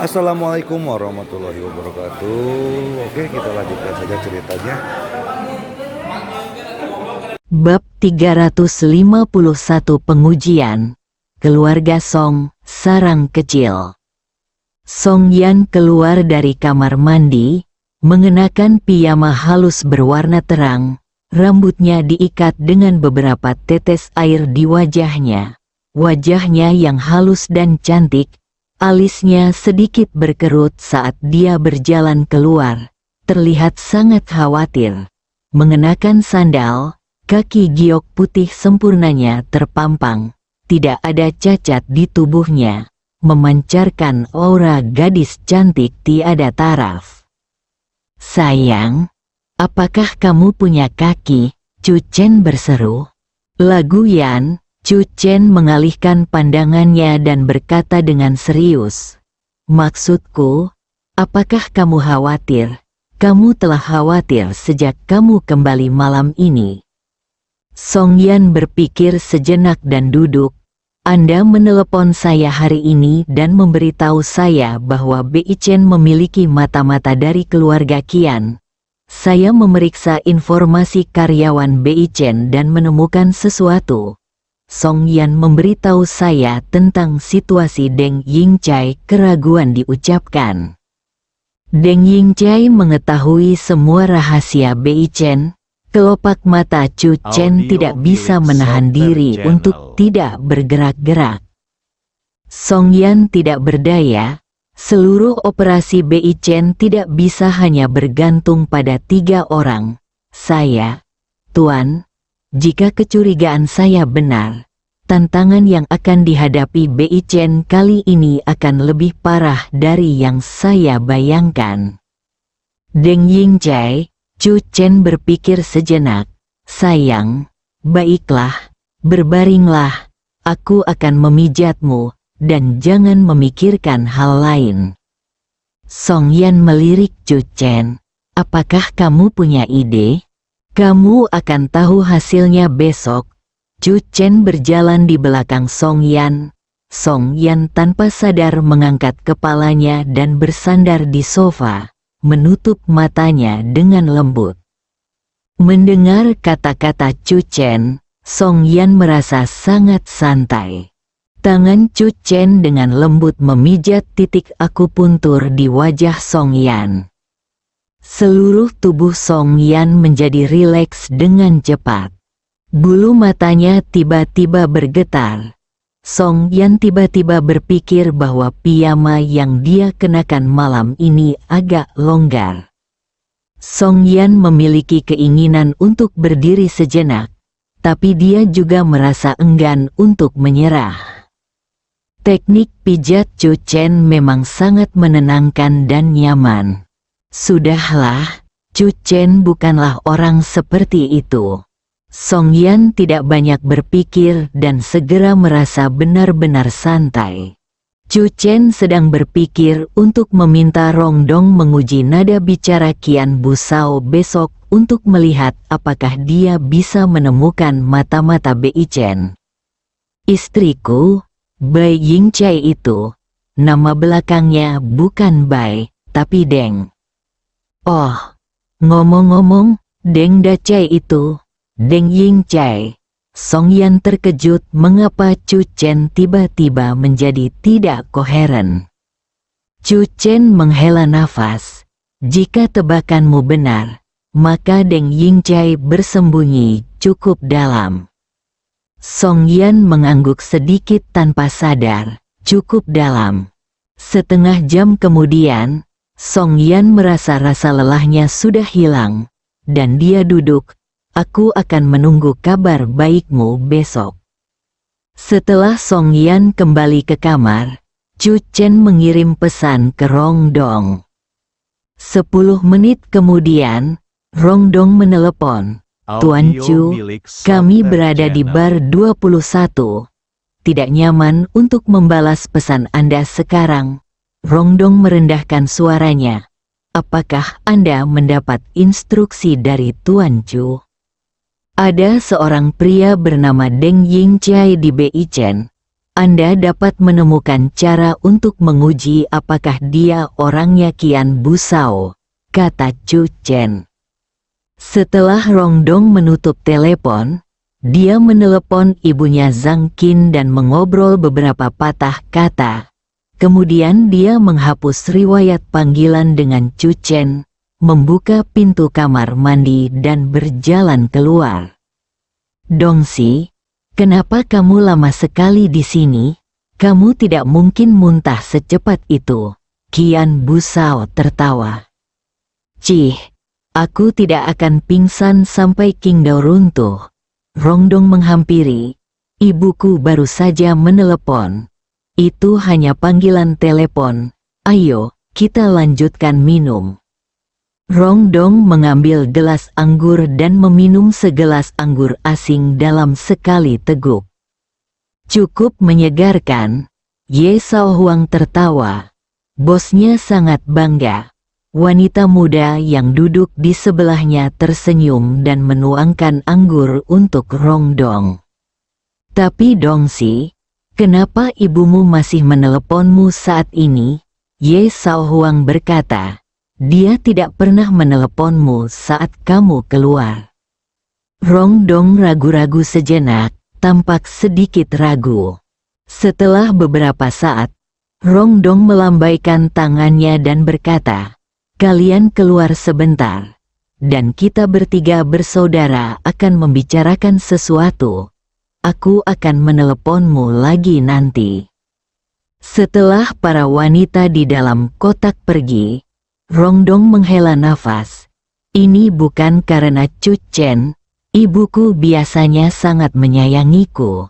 Assalamualaikum warahmatullahi wabarakatuh. Oke, kita lanjutkan saja ceritanya. Bab 351 Pengujian Keluarga Song, Sarang Kecil. Song Yan keluar dari kamar mandi, mengenakan piyama halus berwarna terang, rambutnya diikat dengan beberapa tetes air di wajahnya. Wajahnya yang halus dan cantik, alisnya sedikit berkerut saat dia berjalan keluar, terlihat sangat khawatir. Mengenakan sandal, kaki giok putih sempurnanya terpampang, tidak ada cacat di tubuhnya, memancarkan aura gadis cantik tiada taraf. "Sayang, apakah kamu punya kaki?" Chu Chen berseru. Lagu Yan, Chu Chen mengalihkan pandangannya dan berkata dengan serius, "Maksudku, apakah kamu khawatir? Kamu telah khawatir sejak kamu kembali malam ini." Song Yan berpikir sejenak dan duduk. "Anda menelepon saya hari ini dan memberitahu saya bahwa Bei Chen memiliki mata-mata dari keluarga Qian. Saya memeriksa informasi karyawan Bei Chen dan menemukan sesuatu." Song Yan memberitahu saya tentang situasi Deng Yingcai. Keraguan diucapkan. Deng Yingcai mengetahui semua rahasia Bei Chen. Kelopak mata Chu Chen tidak bisa menahan diri untuk tidak bergerak-gerak. Song Yan tidak berdaya. Seluruh operasi Bei Chen tidak bisa hanya bergantung pada 3 orang. Saya, Tuan. Jika kecurigaan saya benar, tantangan yang akan dihadapi Bei Chen kali ini akan lebih parah dari yang saya bayangkan. Deng Yingcai, Chu Chen berpikir sejenak. "Sayang, baiklah, berbaringlah. Aku akan memijatmu, dan jangan memikirkan hal lain." Song Yan melirik Chu Chen. "Apakah kamu punya ide?" "Kamu akan tahu hasilnya besok." Chu Chen berjalan di belakang Song Yan. Song Yan tanpa sadar mengangkat kepalanya dan bersandar di sofa, menutup matanya dengan lembut. Mendengar kata-kata Chu Chen, Song Yan merasa sangat santai. Tangan Chu Chen dengan lembut memijat titik akupuntur di wajah Song Yan. Seluruh tubuh Song Yan menjadi rileks dengan cepat. Bulu matanya tiba-tiba bergetar. Song Yan tiba-tiba berpikir bahwa piyama yang dia kenakan malam ini agak longgar. Song Yan memiliki keinginan untuk berdiri sejenak, tapi dia juga merasa enggan untuk menyerah. Teknik pijat Chu Chen memang sangat menenangkan dan nyaman. "Sudahlah, Chu Chen bukanlah orang seperti itu." Song Yan tidak banyak berpikir dan segera merasa benar-benar santai. Chu Chen sedang berpikir untuk meminta Rong Dong menguji nada bicara Qian Busao besok untuk melihat apakah dia bisa menemukan mata-mata Bei Chen. "Istriku, Bai Yingcai itu, nama belakangnya bukan Bai, tapi Deng." "Oh, ngomong-ngomong, Deng Dacai itu, Deng Yingcai." Song Yan terkejut mengapa Chu Chen tiba-tiba menjadi tidak koheren. Chu Chen menghela nafas. "Jika tebakanmu benar, maka Deng Yingcai bersembunyi cukup dalam." Song Yan mengangguk sedikit tanpa sadar. "Cukup dalam." Setengah jam kemudian, Song Yan merasa rasa lelahnya sudah hilang, dan dia duduk. "Aku akan menunggu kabar baikmu besok." Setelah Song Yan kembali ke kamar, Chu Chen mengirim pesan ke Rong Dong. 10 menit kemudian, Rong Dong menelepon. "Tuan Chu, kami berada di bar 21. Tidak nyaman untuk membalas pesan Anda sekarang." Rong Dong merendahkan suaranya. "Apakah Anda mendapat instruksi dari Tuan Chu?" "Ada seorang pria bernama Deng Yingcai di Bei Chen. Anda dapat menemukan cara untuk menguji apakah dia orangnya Qian Busao, kata Chu Chen. Setelah Rongdong menutup telepon, dia menelepon ibunya Zhang Qin dan mengobrol beberapa patah kata. Kemudian dia menghapus riwayat panggilan dengan Chu Chen, membuka pintu kamar mandi dan berjalan keluar. Dongsi, kenapa kamu lama sekali di sini? Kamu tidak mungkin muntah secepat itu. Qian Busao tertawa. Cih, aku tidak akan pingsan sampai Qingdao runtuh. Rongdong menghampiri. Ibuku baru saja menelepon. Itu hanya panggilan telepon. Ayo, kita lanjutkan minum. Rongdong mengambil gelas anggur dan meminum segelas anggur asing dalam sekali teguk. Cukup menyegarkan. Ye Shaohuang tertawa. Bosnya sangat bangga. Wanita muda yang duduk di sebelahnya tersenyum dan menuangkan anggur untuk Rongdong. Tapi Dongsi, kenapa ibumu masih meneleponmu saat ini? Ye Shaohuang berkata, dia tidak pernah meneleponmu saat kamu keluar. Rongdong ragu-ragu sejenak, tampak sedikit ragu. Setelah beberapa saat, Rongdong melambaikan tangannya dan berkata, kalian keluar sebentar, dan kita bertiga bersaudara akan membicarakan sesuatu. Aku akan meneleponmu lagi nanti. Setelah para wanita di dalam kotak pergi, Rongdong menghela nafas. Ini bukan karena Chu Chen, ibuku biasanya sangat menyayangiku.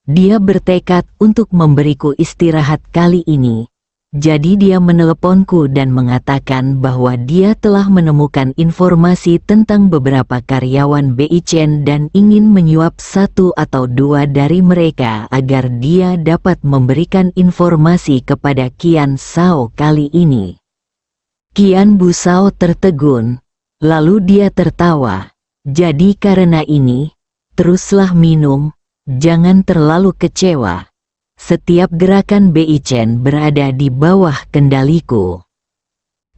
Dia bertekad untuk memberiku istirahat kali ini. Jadi dia meneleponku dan mengatakan bahwa dia telah menemukan informasi tentang beberapa karyawan Beichen dan ingin menyuap satu atau dua dari mereka agar dia dapat memberikan informasi kepada Qian Shao kali ini. Qian Busao tertegun, lalu dia tertawa. Jadi karena ini, teruslah minum, jangan terlalu kecewa. Setiap gerakan Beichen berada di bawah kendaliku.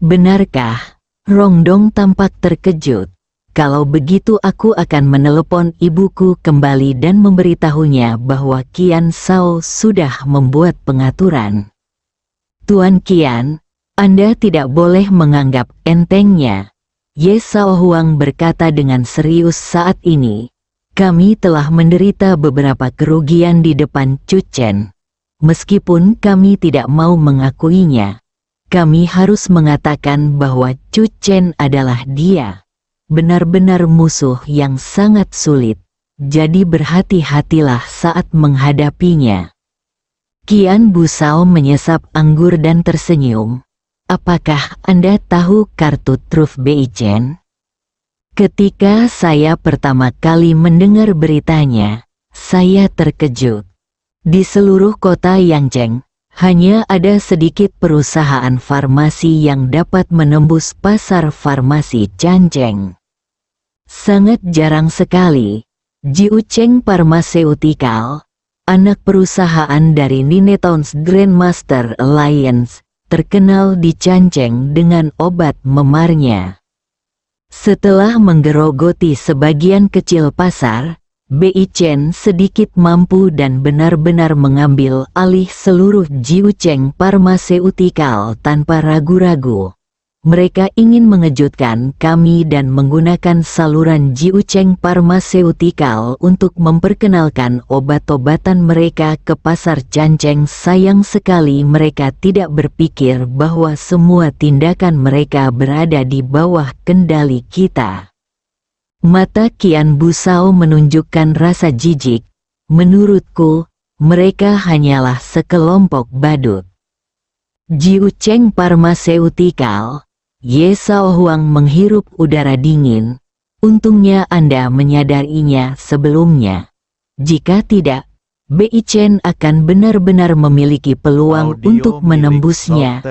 Benarkah? Rongdong tampak terkejut. Kalau begitu aku akan menelepon ibuku kembali dan memberitahunya bahwa Qian Shao sudah membuat pengaturan. Tuan Qian, Anda tidak boleh menganggap entengnya. Ye Shaohuang berkata dengan serius saat ini. Kami telah menderita beberapa kerugian di depan Chu Chen. Meskipun kami tidak mau mengakuinya, kami harus mengatakan bahwa Chu Chen adalah dia. Benar-benar musuh yang sangat sulit, jadi berhati-hatilah saat menghadapinya. Qian Busao menyesap anggur dan tersenyum. Apakah Anda tahu kartu truf Beichen? Ketika saya pertama kali mendengar beritanya, saya terkejut. Di seluruh kota Yangcheng, hanya ada sedikit perusahaan farmasi yang dapat menembus pasar farmasi Changcheng. Sangat jarang sekali, Jiucheng Pharmaceutical, anak perusahaan dari Ninetons Grandmaster Alliance, terkenal di Changcheng dengan obat memarnya. Setelah menggerogoti sebagian kecil pasar, Beichen sedikit mampu dan benar-benar mengambil alih seluruh Jiucheng Pharmaceutical tanpa ragu-ragu. Mereka ingin mengejutkan kami dan menggunakan saluran Jiucheng Pharmaceutical untuk memperkenalkan obat-obatan mereka ke pasar Changcheng. Sayang sekali mereka tidak berpikir bahwa semua tindakan mereka berada di bawah kendali kita. Mata Qian Busao menunjukkan rasa jijik. Menurutku, mereka hanyalah sekelompok badut. Jiucheng Pharmaceutical. Ye Shaohuang menghirup udara dingin. Untungnya Anda menyadarinya sebelumnya. Jika tidak, Beichen akan benar-benar memiliki peluang untuk menembusnya.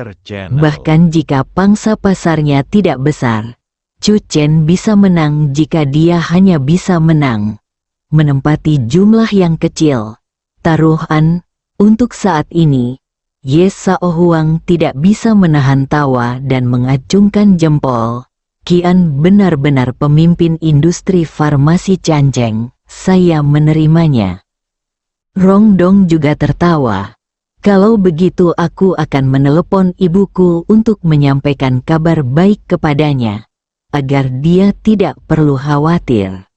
Bahkan jika pangsa pasarnya tidak besar, Chu Chen bisa menang jika dia hanya bisa menang. Menempati jumlah yang kecil. Taruhan, Untuk saat ini, Ye Sao Huang tidak bisa menahan tawa dan mengacungkan jempol. Kian benar-benar pemimpin industri farmasi Canjeng, saya menerimanya. Rong Dong juga tertawa. Kalau begitu aku akan menelepon ibuku untuk menyampaikan kabar baik kepadanya, agar dia tidak perlu khawatir.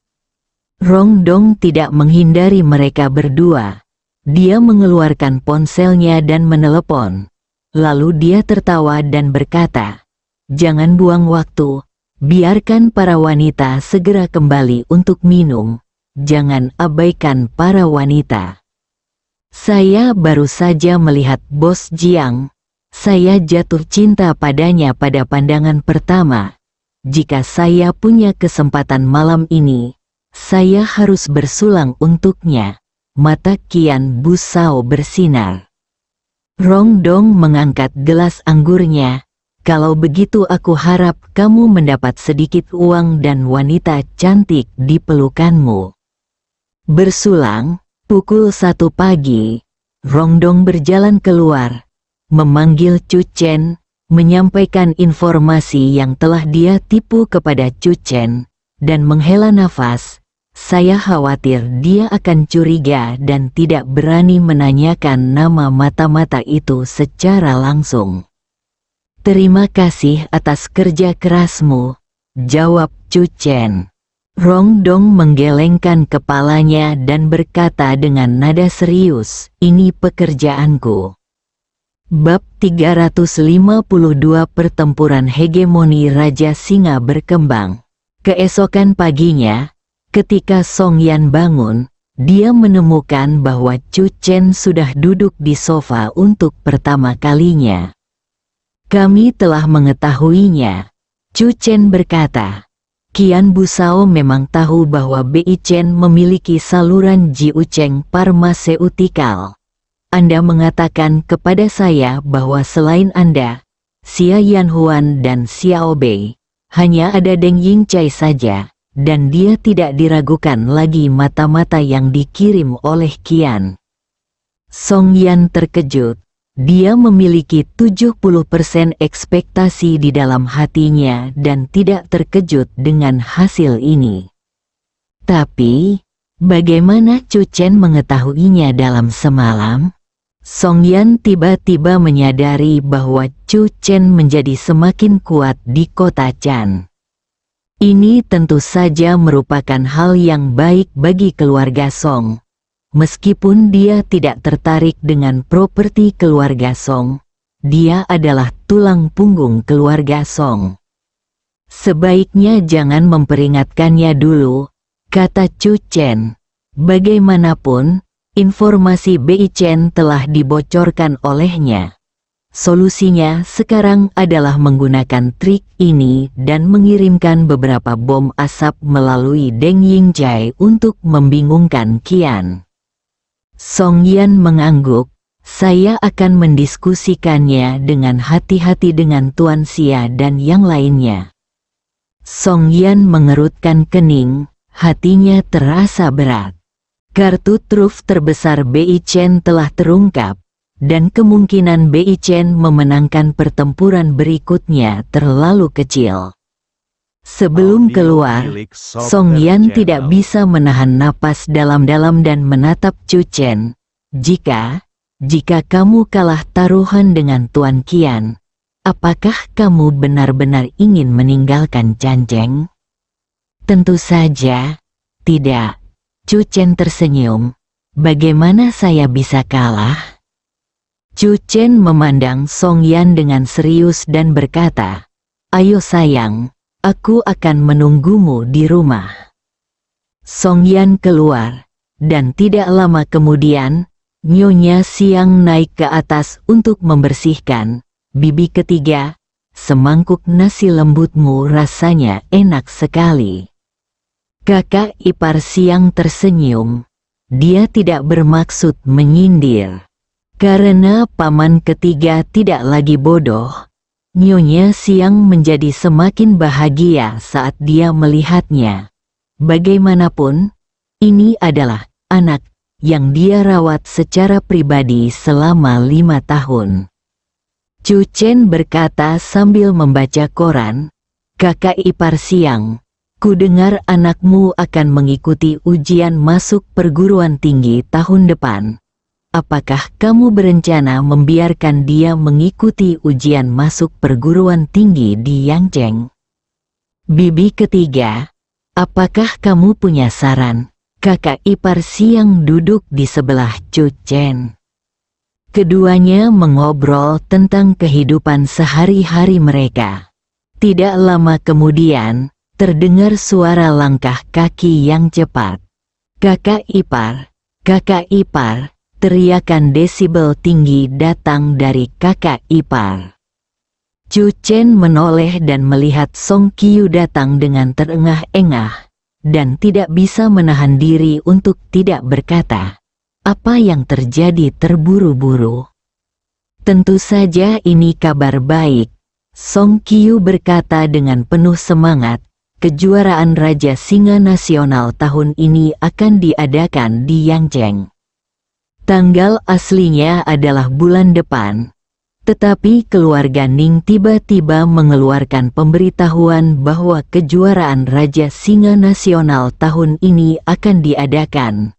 Rong Dong tidak menghindari mereka berdua. Dia mengeluarkan ponselnya dan menelepon. Lalu dia tertawa dan berkata, "Jangan buang waktu. Biarkan para wanita segera kembali untuk minum. Jangan abaikan para wanita. Saya baru saja melihat Bos Jiang. Saya jatuh cinta padanya pada pandangan pertama. Jika saya punya kesempatan malam ini, saya harus bersulang untuknya." Mata Kian Busao bersinar. Rong Dong mengangkat gelas anggurnya. "Kalau begitu aku harap kamu mendapat sedikit uang dan wanita cantik di pelukanmu." Bersulang, pukul 1 pagi, Rong Dong berjalan keluar, memanggil Chu Chen, menyampaikan informasi yang telah dia tipu kepada Chu Chen, dan menghela nafas. Saya khawatir dia akan curiga dan tidak berani menanyakan nama mata-mata itu secara langsung. "Terima kasih atas kerja kerasmu," jawab Chu Chen. Rong Dong menggelengkan kepalanya dan berkata dengan nada serius, "Ini pekerjaanku." Bab 352 Pertempuran Hegemoni Raja Singa berkembang. Keesokan paginya, ketika Song Yan bangun, dia menemukan bahwa Chu Chen sudah duduk di sofa untuk pertama kalinya. "Kami telah mengetahuinya," Chu Chen berkata. "Kian Busao memang tahu bahwa Bei Chen memiliki saluran Jiucheng Pharmaceutical. Anda mengatakan kepada saya bahwa selain Anda, Xia Yanhuan dan Xiao Bei, hanya ada Deng Yingcai saja, dan dia tidak diragukan lagi mata-mata yang dikirim oleh Kian." Song Yan terkejut. Dia memiliki 70% ekspektasi di dalam hatinya dan tidak terkejut dengan hasil ini. Tapi, bagaimana Chu Chen mengetahuinya dalam semalam? Song Yan tiba-tiba menyadari bahwa Chu Chen menjadi semakin kuat di kota Chan. Ini tentu saja merupakan hal yang baik bagi keluarga Song. Meskipun dia tidak tertarik dengan properti keluarga Song, dia adalah tulang punggung keluarga Song. "Sebaiknya jangan memperingatkannya dulu," kata Chu Chen. "Bagaimanapun, informasi Bei Chen telah dibocorkan olehnya. Solusinya sekarang adalah menggunakan trik ini dan mengirimkan beberapa bom asap melalui Deng Yingcai untuk membingungkan Kian." Song Yan mengangguk. "Saya akan mendiskusikannya dengan hati-hati dengan Tuan Xia dan yang lainnya." Song Yan mengerutkan kening, hatinya terasa berat. Kartu truf terbesar Bei Chen telah terungkap, dan kemungkinan Bei Chen memenangkan pertempuran berikutnya terlalu kecil. Sebelum keluar, Song Yan tidak bisa menahan napas dalam-dalam dan menatap Chu Chen. Jika kamu kalah taruhan dengan Tuan Kian, apakah kamu benar-benar ingin meninggalkan Canjeng?" "Tentu saja, tidak." Chu Chen tersenyum. "Bagaimana saya bisa kalah?" Chu Chen memandang Song Yan dengan serius dan berkata, "Ayo sayang. Aku akan menunggumu di rumah." Song Yan keluar, dan tidak lama kemudian, Nyonya Siang naik ke atas untuk membersihkan. "Bibi ketiga, semangkuk nasi lembutmu rasanya enak sekali." Kakak ipar Siang tersenyum. Dia tidak bermaksud menyindir. Karena paman ketiga tidak lagi bodoh, Nyonya Siang menjadi semakin bahagia saat dia melihatnya. Bagaimanapun, ini adalah anak yang dia rawat secara pribadi selama 5 tahun. Chu Chen berkata sambil membaca koran, "Kakak ipar Siang, ku dengar anakmu akan mengikuti ujian masuk perguruan tinggi tahun depan. Apakah kamu berencana membiarkan dia mengikuti ujian masuk perguruan tinggi di Yangzheng?" Bibi ketiga, "Apakah kamu punya saran?" Kakak ipar Siang duduk di sebelah Chu Chen. Keduanya mengobrol tentang kehidupan sehari-hari mereka. Tidak lama kemudian, terdengar suara langkah kaki yang cepat. Kakak ipar, teriakan desibel tinggi datang dari kakak ipar. Chu Chen menoleh dan melihat Song Qiu datang dengan terengah-engah, dan tidak bisa menahan diri untuk tidak berkata, "Apa yang terjadi terburu-buru?" "Tentu saja ini kabar baik," Song Qiu berkata dengan penuh semangat. "Kejuaraan Raja Singa Nasional tahun ini akan diadakan di Yangzheng. Tanggal aslinya adalah bulan depan." Tetapi keluarga Ning tiba-tiba mengeluarkan pemberitahuan bahwa kejuaraan Raja Singa Nasional tahun ini akan diadakan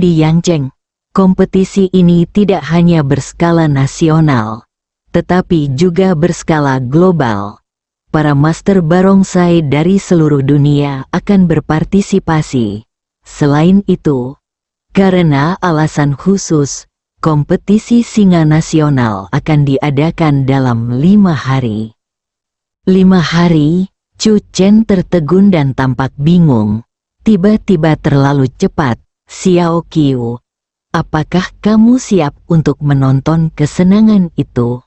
di Yangzheng. Kompetisi ini tidak hanya berskala nasional, tetapi juga berskala global. Para master barongsai dari seluruh dunia akan berpartisipasi. Selain itu, karena alasan khusus, kompetisi singa nasional akan diadakan dalam 5 hari. 5 hari, Chu Chen tertegun dan tampak bingung. Tiba-tiba terlalu cepat. "Xiao Qiu, apakah kamu siap untuk menonton kesenangan itu?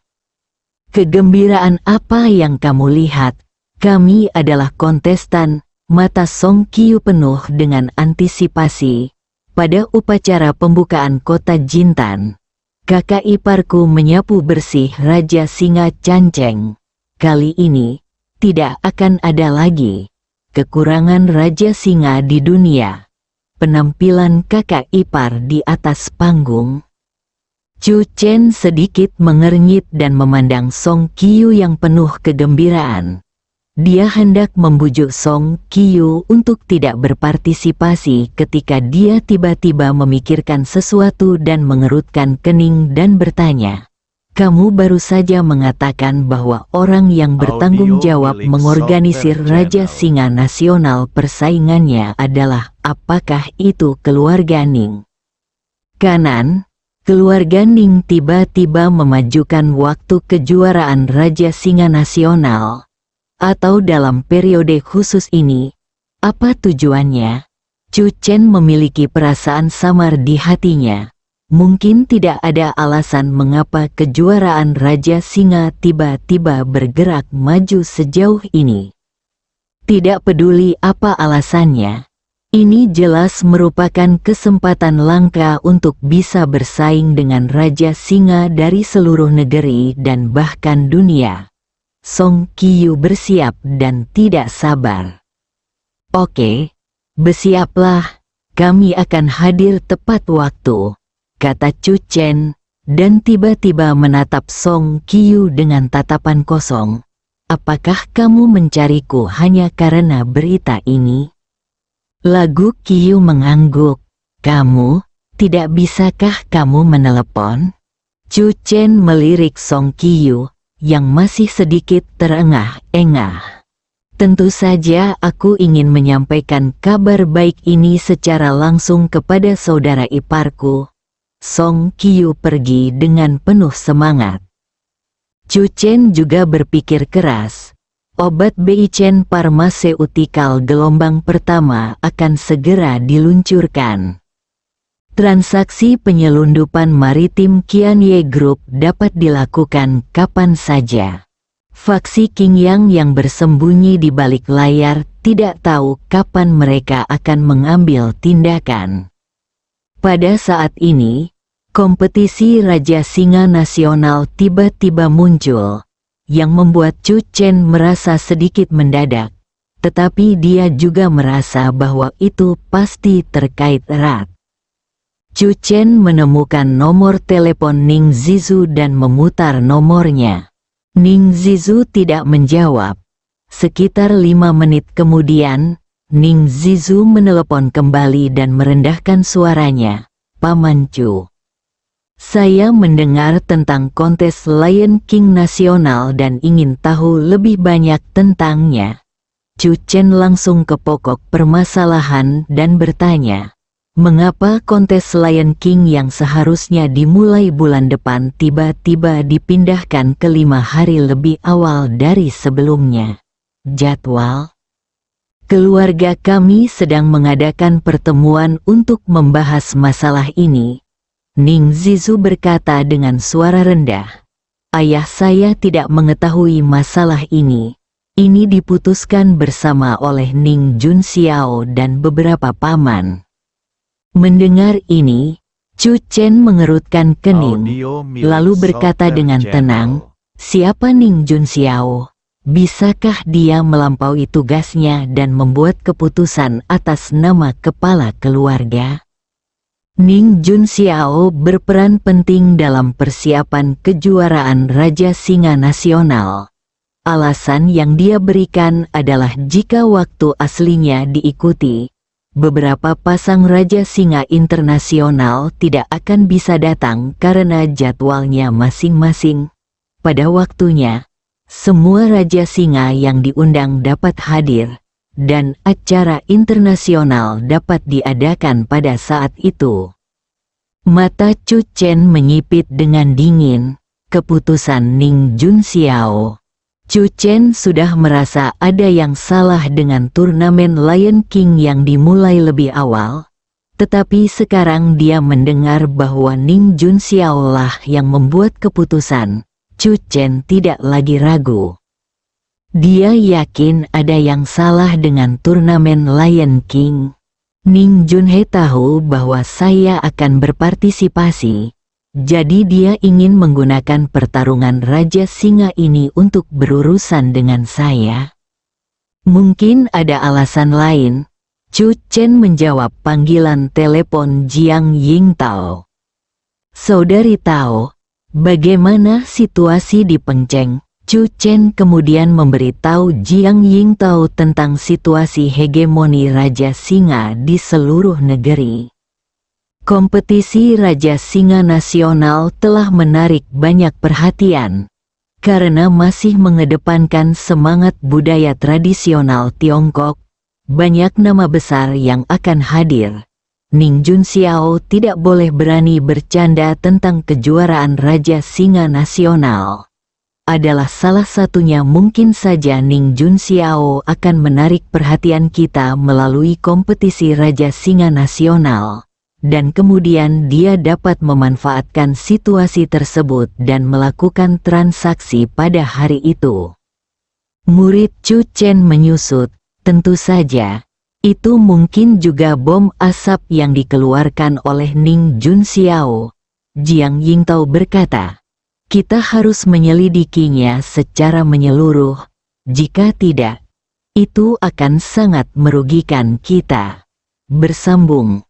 Kegembiraan apa yang kamu lihat? Kami adalah kontestan." Mata Song Qiu penuh dengan antisipasi. Pada upacara pembukaan kota Jintan, kakak iparku menyapu bersih Raja Singa Canceng. Kali ini, tidak akan ada lagi kekurangan Raja Singa di dunia. Penampilan kakak ipar di atas panggung. Chu Chen sedikit mengernyit dan memandang Song Qiu yang penuh kegembiraan. Dia hendak membujuk Song Qiu untuk tidak berpartisipasi ketika dia tiba-tiba memikirkan sesuatu dan mengerutkan kening dan bertanya, "Kamu baru saja mengatakan bahwa orang yang bertanggung jawab mengorganisir Raja Singa Nasional persaingannya adalah, apakah itu keluarga Ning?" Kanan, keluarga Ning tiba-tiba memajukan waktu kejuaraan Raja Singa Nasional. Atau dalam periode khusus ini, apa tujuannya? Chu Chen memiliki perasaan samar di hatinya. Mungkin tidak ada alasan mengapa kejuaraan Raja Singa tiba-tiba bergerak maju sejauh ini. Tidak peduli apa alasannya, ini jelas merupakan kesempatan langka untuk bisa bersaing dengan Raja Singa dari seluruh negeri dan bahkan dunia. Song Qiu bersiap dan tidak sabar. "Oke, bersiaplah, kami akan hadir tepat waktu," kata Chu Chen, dan tiba-tiba menatap Song Qiu dengan tatapan kosong. "Apakah kamu mencariku hanya karena berita ini?" Lagu Qiu mengangguk. "Kamu, tidak bisakah kamu menelepon?" Chu Chen melirik Song Qiu, yang masih sedikit terengah-engah. "Tentu saja aku ingin menyampaikan kabar baik ini secara langsung kepada saudara iparku." Song Qiu pergi dengan penuh semangat. Chu Chen juga berpikir keras. Obat Beichen Pharmaceutical gelombang pertama akan segera diluncurkan. Transaksi penyelundupan maritim Qianye Group dapat dilakukan kapan saja. Faksi Qingyang yang bersembunyi di balik layar tidak tahu kapan mereka akan mengambil tindakan. Pada saat ini, kompetisi Raja Singa Nasional tiba-tiba muncul, yang membuat Chu Chen merasa sedikit mendadak, tetapi dia juga merasa bahwa itu pasti terkait erat. Chu Chen menemukan nomor telepon Ning Zizu dan memutar nomornya. Ning Zizu tidak menjawab. Sekitar 5 menit kemudian, Ning Zizu menelepon kembali dan merendahkan suaranya. Paman Chu. Saya mendengar tentang kontes Lion King nasional dan ingin tahu lebih banyak tentangnya. Chu Chen langsung ke pokok permasalahan dan bertanya, mengapa kontes Lion King yang seharusnya dimulai bulan depan tiba-tiba dipindahkan ke 5 hari lebih awal dari sebelumnya? Jadwal? Keluarga kami sedang mengadakan pertemuan untuk membahas masalah ini. Ning Zizu berkata dengan suara rendah. Ayah saya tidak mengetahui masalah ini. Ini diputuskan bersama oleh Ning Junxiao dan beberapa paman. Mendengar ini, Chu Chen mengerutkan kening, lalu berkata dengan tenang, siapa Ning Junxiao? Bisakah dia melampaui tugasnya dan membuat keputusan atas nama kepala keluarga? Ning Junxiao berperan penting dalam persiapan kejuaraan Raja Singa Nasional. Alasan yang dia berikan adalah jika waktu aslinya diikuti, beberapa pasang Raja Singa internasional tidak akan bisa datang karena jadwalnya masing-masing. Pada waktunya, semua Raja Singa yang diundang dapat hadir, dan acara internasional dapat diadakan pada saat itu. Mata Chu Chen menyipit dengan dingin. Keputusan Ning Junxiao. Chu Chen sudah merasa ada yang salah dengan turnamen Lion King yang dimulai lebih awal, tetapi sekarang dia mendengar bahwa Ning Junxiao lah yang membuat keputusan. Chu Chen tidak lagi ragu. Dia yakin ada yang salah dengan turnamen Lion King. Ning Junhe tahu bahwa saya akan berpartisipasi, jadi dia ingin menggunakan pertarungan Raja Singa ini untuk berurusan dengan saya. Mungkin ada alasan lain. Chu Chen menjawab panggilan telepon Jiang Yingtao. Saudari Tao, bagaimana situasi di Pengcheng? Chu Chen kemudian memberitahu Jiang Yingtao tentang situasi hegemoni Raja Singa di seluruh negeri. Kompetisi Raja Singa Nasional telah menarik banyak perhatian, karena masih mengedepankan semangat budaya tradisional Tiongkok. Banyak nama besar yang akan hadir. Ning Junxiao tidak boleh berani bercanda tentang kejuaraan Raja Singa Nasional. Adalah salah satunya. Mungkin saja Ning Junxiao akan menarik perhatian kita melalui kompetisi Raja Singa Nasional, dan kemudian dia dapat memanfaatkan situasi tersebut dan melakukan transaksi pada hari itu. Murid Chu Chen menyusut, tentu saja, itu mungkin juga bom asap yang dikeluarkan oleh Ning Junxiao. Jiang Yingtao berkata, kita harus menyelidikinya secara menyeluruh. Jika tidak, itu akan sangat merugikan kita. Bersambung.